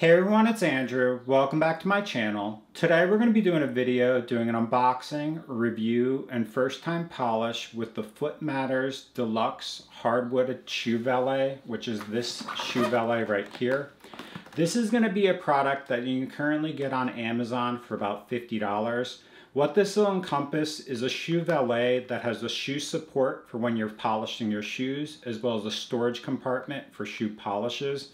Hey everyone, it's Andrew. Welcome back to my channel. Today we're going to be doing a video doing an unboxing, review, and first time polish with the Foot Matters Deluxe Hardwood Shoe Valet, which is this shoe valet right here. This is going to be a product that you can currently get on Amazon for about $50. What this will encompass is a shoe valet that has a shoe support for when you're polishing your shoes, as well as a storage compartment for shoe polishes.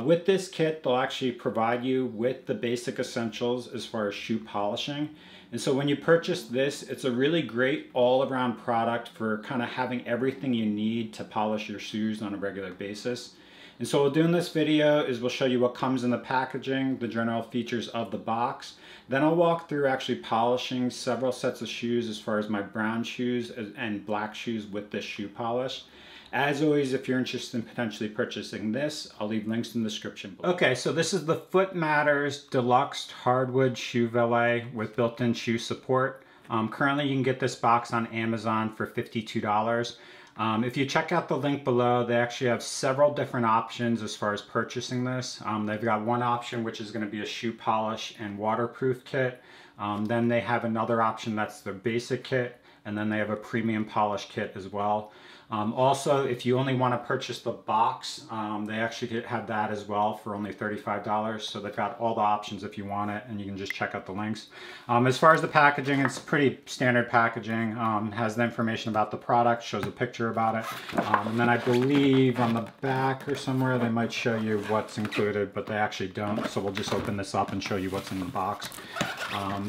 With this kit, they'll actually provide you with the basic essentials as far as shoe polishing. And so when you purchase this, it's a really great all-around product for kind of having everything you need to polish your shoes on a regular basis. And so what we'll do in this video is we'll show you what comes in the packaging, the general features of the box. Then I'll walk through actually polishing several sets of shoes as far as my brown shoes and black shoes with this shoe polish. As always, if you're interested in potentially purchasing this, I'll leave links in the description below. Okay, so this is the Foot Matters Deluxe Hardwood Shoe Valet with built-in shoe support. Currently, you can get this box on Amazon for $52. If you check out the link below, they actually have several different options as far as purchasing this. They've got one option which is going to be a shoe polish and waterproof kit. Then they have another option that's their basic kit, and then they have a premium polish kit as well. Also, if you only want to purchase the box, they actually have that as well for only $35. So they've got all the options if you want it, and you can just check out the links. As far as the packaging, it's pretty standard packaging. Has the information about the product, shows a picture about it. And then I believe on the back or somewhere they might show you what's included, but they actually don't. So we'll just open this up and show you what's in the box.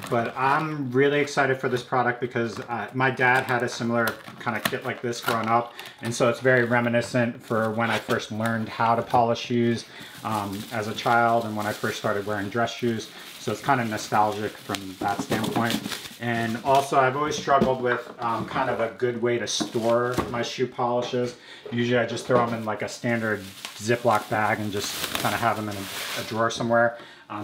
But I'm really excited for this product because my dad had a similar kind of kit like this growing up. And so it's very reminiscent for when I first learned how to polish shoes as a child and when I first started wearing dress shoes. So it's kind of nostalgic from that standpoint. And also I've always struggled with kind of a good way to store my shoe polishes. Usually I just throw them in like a standard Ziploc bag and just kind of have them in a drawer somewhere.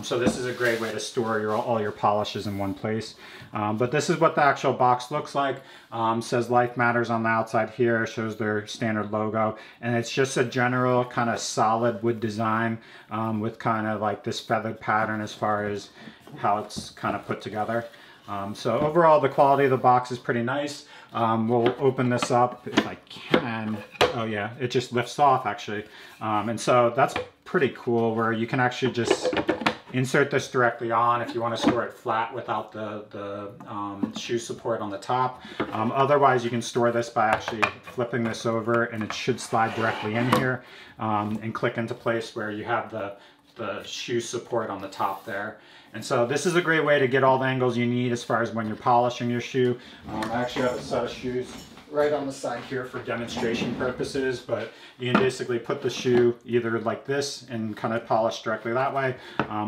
So this is a great way to store all your polishes in one place. But this is what the actual box looks like. Says Life Matters on the outside here, shows their standard logo. And it's just a general kind of solid wood design with kind of like this feathered pattern as far as how it's kind of put together. So overall the quality of the box is pretty nice. We'll open this up if I can. Oh yeah, it just lifts off actually. And so that's pretty cool where you can actually just insert this directly on if you want to store it flat without the shoe support on the top. Otherwise, you can store this by actually flipping this over, and it should slide directly in here and click into place where you have the shoe support on the top there. And so this is a great way to get all the angles you need as far as when you're polishing your shoe. I actually have a set of shoes right on the side here for demonstration purposes, but you can basically put the shoe either like this and kind of polish directly that way,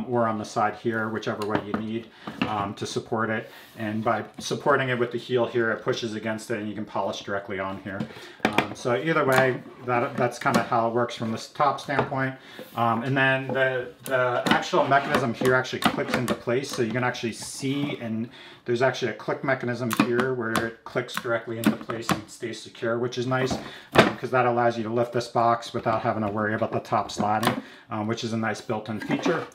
or on the side here, whichever way you need to support it. And by supporting it with the heel here, it pushes against it and you can polish directly on here. So either way, that's kind of how it works from this top standpoint. And then the actual mechanism here actually clicks into place, so you can actually see, and there's actually a click mechanism here where it clicks directly into place and stays secure, which is nice because that allows you to lift this box without having to worry about the top sliding, which is a nice built-in feature.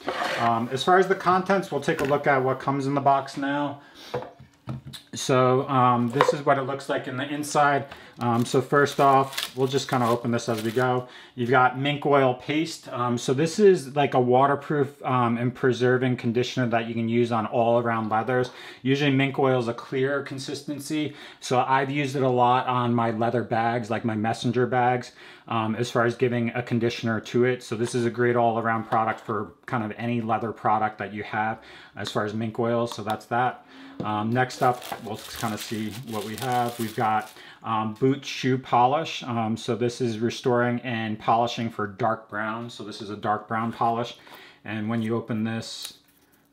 As far as the contents, we'll take a look at what comes in the box now. So this is what it looks like in the inside. So first off, we'll just kind of open this as we go. You've got mink oil paste. So this is like a waterproof and preserving conditioner that you can use on all around leathers. Usually mink oil is a clear consistency. So I've used it a lot on my leather bags, like my messenger bags, as far as giving a conditioner to it. So this is a great all around product for kind of any leather product that you have as far as mink oil. So that's that. Next up, we'll kind of see what we have. We've got boot shoe polish. So this is restoring and polishing for dark brown. So this is a dark brown polish. And when you open this,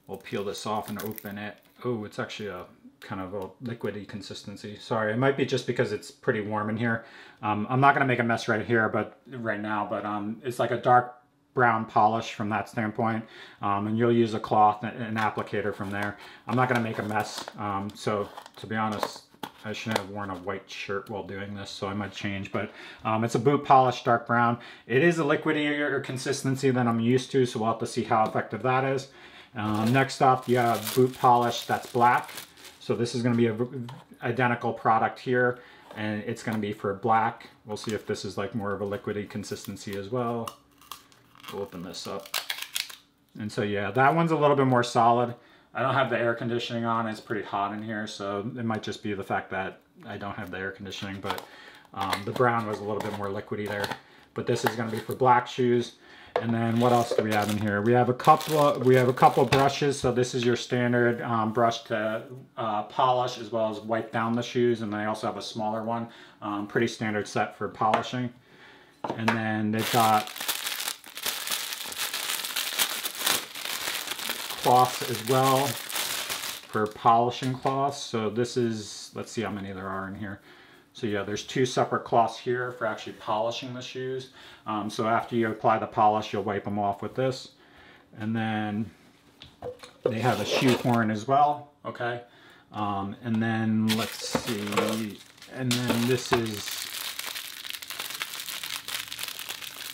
we'll peel this off and open it. Oh, it's actually a kind of a liquidy consistency. Sorry, it might be just because it's pretty warm in here. I'm not going to make a mess right now, but it's like a dark brown polish from that standpoint, and you'll use a cloth and an applicator from there. I'm not going to make a mess, so to be honest, I shouldn't have worn a white shirt while doing this, so I might change, but it's a boot polish dark brown. It is a liquidier consistency than I'm used to, so we'll have to see how effective that is. Next up, you have boot polish that's black. So this is going to be an identical product here, and it's going to be for black. We'll see if this is like more of a liquidy consistency as well. We'll open this up. And so yeah, that one's a little bit more solid. I don't have the air conditioning on. It's pretty hot in here, so it might just be the fact that I don't have the air conditioning, but the brown was a little bit more liquidy there. But this is going to be for black shoes. And then what else do we have in here? We have a couple brushes. So this is your standard brush to polish as well as wipe down the shoes, and I also have a smaller one. Pretty standard set for polishing. And then they've got cloths as well for polishing cloths. So this is, let's see how many there are in here. So yeah, there's two separate cloths here for actually polishing the shoes. So after you apply the polish, you'll wipe them off with this. And then they have a shoe horn as well, okay? And then let's see, and then this is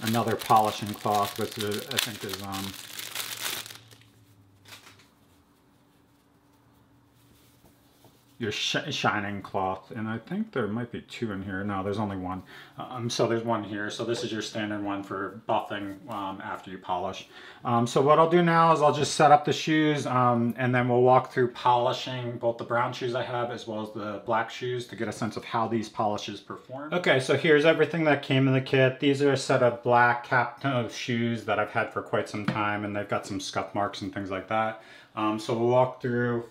another polishing cloth, which is, I think is your shining cloth, and I think there might be two in here. No, there's only one. So there's one here. So this is your standard one for buffing after you polish. So what I'll do now is I'll just set up the shoes, and then we'll walk through polishing both the brown shoes I have as well as the black shoes to get a sense of how these polishes perform. Okay, so here's everything that came in the kit. These are a set of black cap-toe shoes that I've had for quite some time, and they've got some scuff marks and things like that. So we'll walk through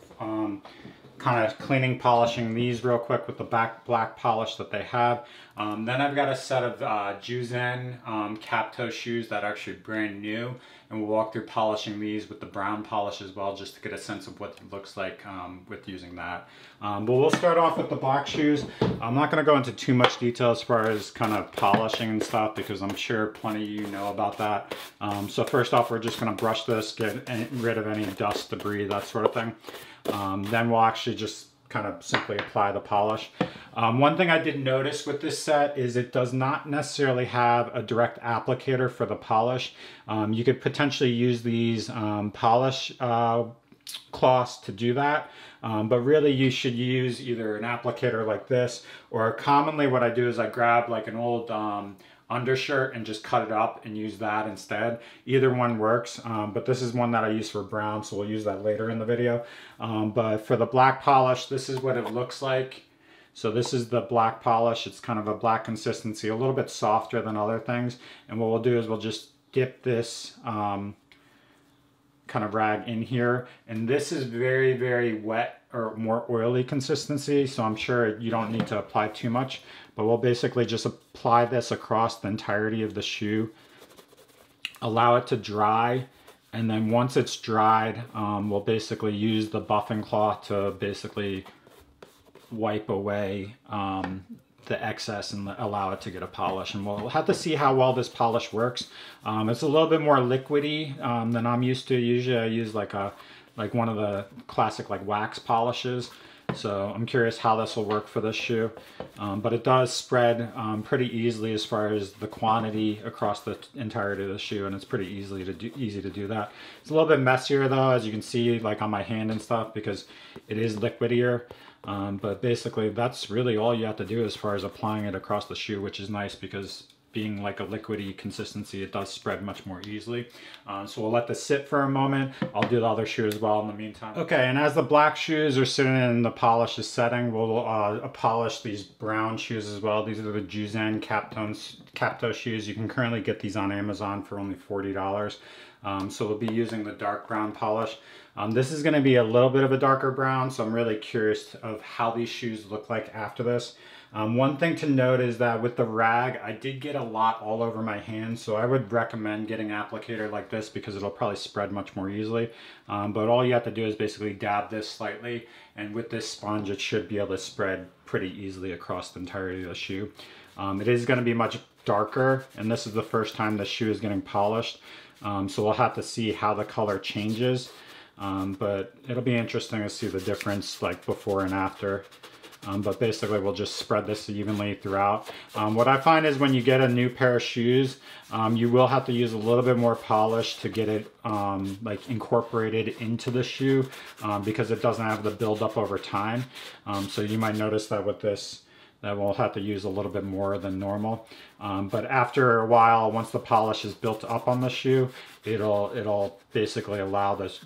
kind of cleaning, polishing these real quick with the black polish that they have. Then I've got a set of Juzen cap-toe shoes that are actually brand new, and we'll walk through polishing these with the brown polish as well, just to get a sense of what it looks like with using that. But we'll start off with the black shoes. I'm not going to go into too much detail as far as kind of polishing and stuff, because I'm sure plenty of you know about that. So first off, we're just going to brush this, get rid of any dust, debris, that sort of thing. Then we'll actually just kind of simply apply the polish. One thing I did notice with this set is it does not necessarily have a direct applicator for the polish. You could potentially use these polish cloths to do that, but really you should use either an applicator like this, or commonly what I do is I grab like an old undershirt and just cut it up and use that instead. Either one works, but this is one that I use for brown, so we'll use that later in the video. But for the black polish, this is what it looks like. So this is the black polish. It's kind of a black consistency, a little bit softer than other things. And what we'll do is we'll just dip this kind of rag in here. And this is very, very wet or more oily consistency, so I'm sure you don't need to apply too much. But we'll basically just apply this across the entirety of the shoe, allow it to dry, and then once it's dried, we'll basically use the buffing cloth to basically wipe away the excess and allow it to get a polish. And we'll have to see how well this polish works. It's a little bit more liquidy than I'm used to. Usually I use like one of the classic like wax polishes. So I'm curious how this will work for this shoe. But it does spread pretty easily as far as the quantity across the entirety of the shoe, and it's pretty easy to do that. It's a little bit messier though, as you can see, like on my hand and stuff, because it is liquidier. But basically that's really all you have to do as far as applying it across the shoe, which is nice because being like a liquidy consistency, it does spread much more easily. So we'll let this sit for a moment. I'll do the other shoe as well in the meantime. Okay, and as the black shoes are sitting in the polish is setting, we'll polish these brown shoes as well. These are the Juzen cap-toe shoes. You can currently get these on Amazon for only $40. So we'll be using the dark brown polish. This is going to be a little bit of a darker brown, so I'm really curious of how these shoes look like after this. One thing to note is that with the rag, I did get a lot all over my hands, so I would recommend getting an applicator like this because it'll probably spread much more easily. But all you have to do is basically dab this slightly, and with this sponge it should be able to spread pretty easily across the entirety of the shoe. It is going to be much darker, and this is the first time the shoe is getting polished, so we'll have to see how the color changes. But it'll be interesting to see the difference like before and after. but basically we'll just spread this evenly throughout. What I find is when you get a new pair of shoes, you will have to use a little bit more polish to get it like incorporated into the shoe, because it doesn't have the buildup over time. So you might notice that with this, that we'll have to use a little bit more than normal. But after a while, once the polish is built up on the shoe, it'll basically allow this,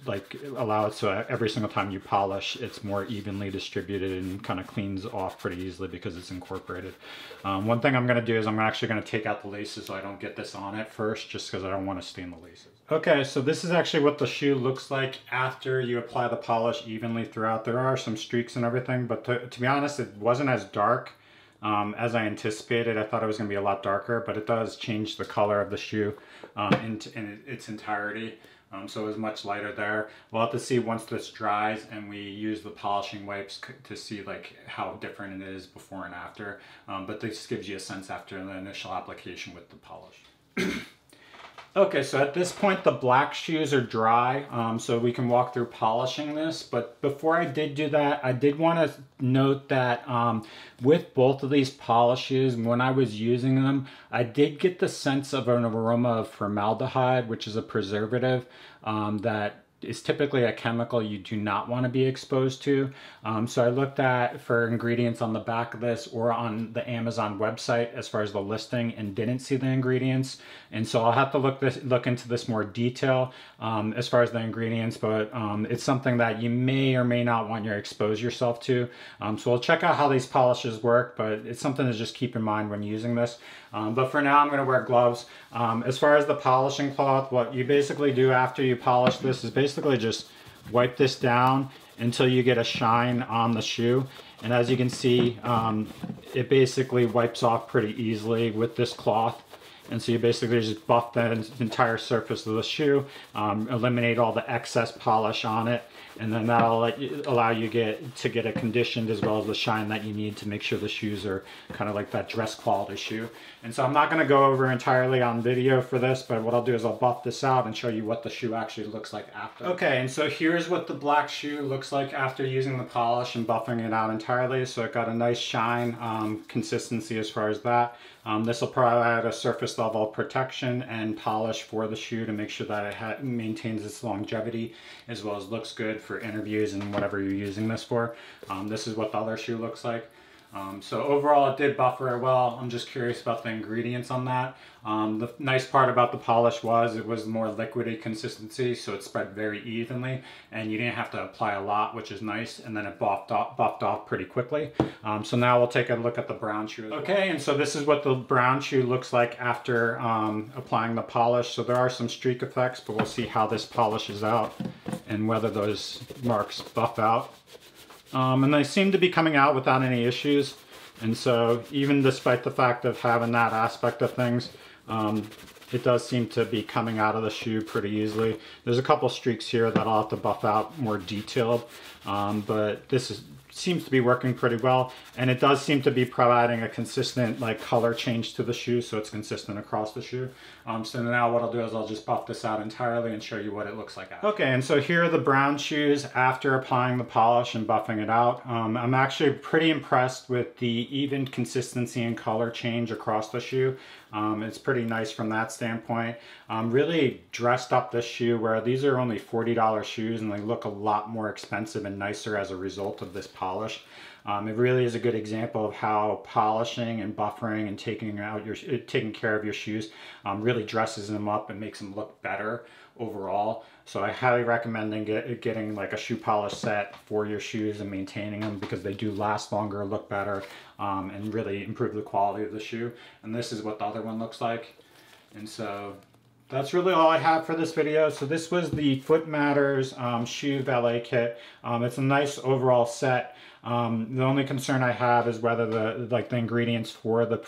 allow it so every single time you polish, it's more evenly distributed and kind of cleans off pretty easily because it's incorporated. One thing I'm going to do is I'm actually going to take out the laces so I don't get this on it first, just because I don't want to stain the laces. Okay, so this is actually what the shoe looks like after you apply the polish evenly throughout. There are some streaks and everything, but to be honest, it wasn't as dark as I anticipated. I thought it was going to be a lot darker, but it does change the color of the shoe in its entirety. So it was much lighter there. We'll have to see once this dries and we use the polishing wipes to see like how different it is before and after. But this gives you a sense after the initial application with the polish. Okay, so at this point the black shoes are dry, so we can walk through polishing this. But before I did do that, I did want to note that with both of these polishes, when I was using them, I did get the sense of an aroma of formaldehyde, which is a preservative that is typically a chemical you do not want to be exposed to. So I looked at for ingredients on the back of this or on the Amazon website as far as the listing and didn't see the ingredients. And so I'll have to look into this more detail as far as the ingredients, but it's something that you may or may not want to expose yourself to. So we'll check out how these polishes work, but it's something to just keep in mind when using this. But for now, I'm going to wear gloves. As far as the polishing cloth, what you basically do after you polish this is basically just wipe this down until you get a shine on the shoe. And as you can see, it basically wipes off pretty easily with this cloth. And so you basically just buff the entire surface of the shoe, eliminate all the excess polish on it, and then that'll allow you to get it conditioned as well as the shine that you need to make sure the shoes are kind of like that dress quality shoe. And so I'm not going to go over entirely on video for this, but what I'll do is I'll buff this out and show you what the shoe actually looks like after. Okay, and so here's what the black shoe looks like after using the polish and buffing it out entirely. So it got a nice shine consistency as far as that. This will provide a surface level protection and polish for the shoe to make sure that it maintains its longevity as well as looks good for interviews and whatever you're using this for. This is what the other shoe looks like. So overall it did buff very well. I'm just curious about the ingredients on that. The nice part about the polish was it was more liquidy consistency, so it spread very evenly and you didn't have to apply a lot, which is nice, and then it buffed off pretty quickly. So now we'll take a look at the brown shoe. Okay, and so this is what the brown shoe looks like after applying the polish. So there are some streak effects, but we'll see how this polishes out and whether those marks buff out. And they seem to be coming out without any issues. And so even despite the fact of having that aspect of things, it does seem to be coming out of the shoe pretty easily. There's a couple streaks here that I'll have to buff out more detailed, but this seems to be working pretty well, and it does seem to be providing a consistent color change to the shoe, so it's consistent across the shoe. So now what I'll do is I'll just buff this out entirely and show you what it looks like after. Okay, and so here are the brown shoes after applying the polish and buffing it out. I'm actually pretty impressed with the even consistency and color change across the shoe. It's pretty nice from that standpoint. Really dressed up this shoe, where these are only $40 shoes and they look a lot more expensive and nicer as a result of this polish. It really is a good example of how polishing and buffering and taking care of your shoes really dresses them up and makes them look better overall. So I highly recommend getting like a shoe polish set for your shoes and maintaining them, because they do last longer, look better, and really improve the quality of the shoe. And this is what the other one looks like. And so that's really all I have for this video. So this was the Foot Matters shoe valet kit. It's a nice overall set. The only concern I have is whether the ingredients for the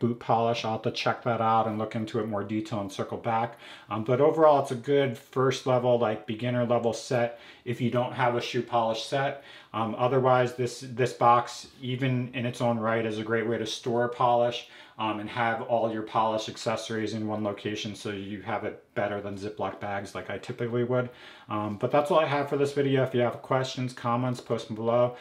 boot polish, I'll have to check that out and look into it more detail and circle back. But overall, it's a good first level, beginner level set if you don't have a shoe polish set. Otherwise, this box, even in its own right, is a great way to store polish and have all your polish accessories in one location, so you have it better than Ziploc bags like I typically would. But that's all I have for this video. If you have questions, comments, post them below.